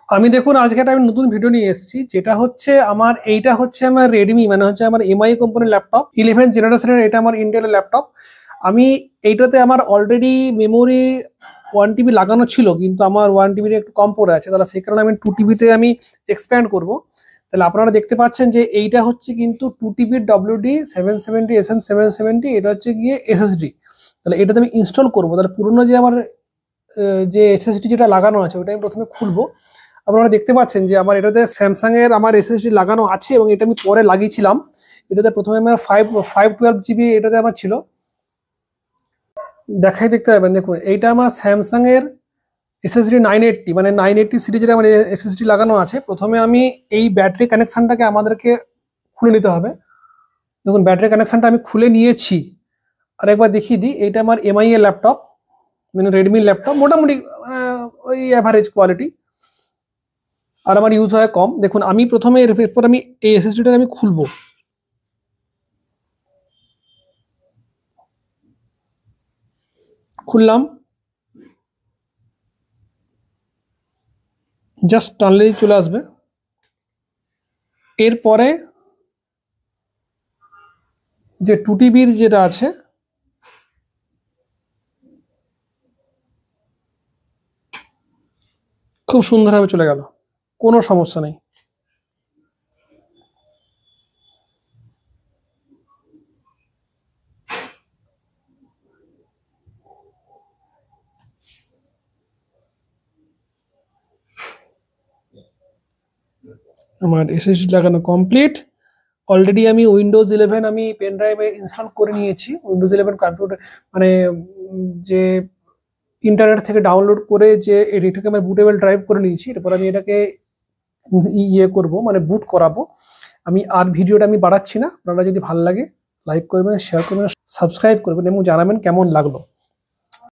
আমি দেখুন আজকে একটা আমি নতুন ভিডিও নিয়ে এসেছি, যেটা হচ্ছে এইটা হচ্ছে আমার রেডমি, মানে হচ্ছে আমার এমআই কোম্পানির ল্যাপটপ 11 জেনারেশনের। এটা আমার ইন্টেলের ল্যাপটপ। আমি এইটাতে আমার অলরেডি মেমোরি 1 টিবি লাগানো ছিল, কিন্তু আমার 1 টিবির একটু কম পড়ে আছে, তাহলে সেই কারণে আমি 2 টিবিতে আমি এক্সপ্যান্ড করব। তাহলে আপনারা দেখতে পাচ্ছেন যে এইটা হচ্ছে কিন্তু 2 টিবির WD 770 SN 770, এটা হচ্ছে গিয়ে এসএসডি। তাহলে এটাতে আমি ইনস্টল করবো। তাহলে পুরোনো যে আমার যে এসএসডি যেটা লাগানো আছে ওটা আমি প্রথমে খুলবো। আপনারা দেখতে পাচ্ছেন যে আমার এটাতে স্যামসাং এর আমার এসএসডি লাগানো আছে, এবং এটা আমি পরে লাগিয়েছিলাম। এটাতে প্রথমে আমার 512 জিবি এটাতে আমার ছিল। দেখতে পাবেন, দেখুন এইটা আমার স্যামসাং এর এসএসডি 980, মানে 980 সিরিজের আমার এসএসডি লাগানো আছে। প্রথমে আমি এই ব্যাটারি কানেকশনটাকে আমাদেরকে খুলে নিতে হবে। দেখুন ব্যাটারি কানেকশনটা আমি খুলে নিয়েছি। আর একবার দেখিয়ে দিই, এইটা আমার এমআই এর ল্যাপটপ, মানে রেডমি ল্যাপটপ, মোটামুটি ওই অ্যাভারেজ কোয়ালিটি, আর আমার ইউজ হয় কম। দেখুন আমি প্রথমে এরপর আমি এই এসএসডিটা আমি খুলবো। খুললাম, জাস্ট টানলেই চলে আসবে। এরপরে যে 2 টিবির যেটা আছে, খুব সুন্দরভাবে চলে গেল, কোনো সমস্যা নেই। আমার এসএসডি লাগানো কমপ্লিট। অলরেডি আমি উইন্ডোজ 11 আমি পেন ড্রাইভে ইনস্টল করে নিয়েছি। উইন্ডোজ 11 কম্পিউটার, মানে যে ইন্টারনেট থেকে ডাউনলোড করে যে এটাকে আমি বুটেবল ড্রাইভ করে নিয়েছি। এরপর আমি এটাকে করব, মানে বুট করাবো। আমি আর ভিডিওটা আমি বাড়াচ্ছি না। আপনারা যদি ভালো লাগে লাইক করবেন, শেয়ার করবেন, সাবস্ক্রাইব করবেন এবং জানাবেন কেমন লাগলো।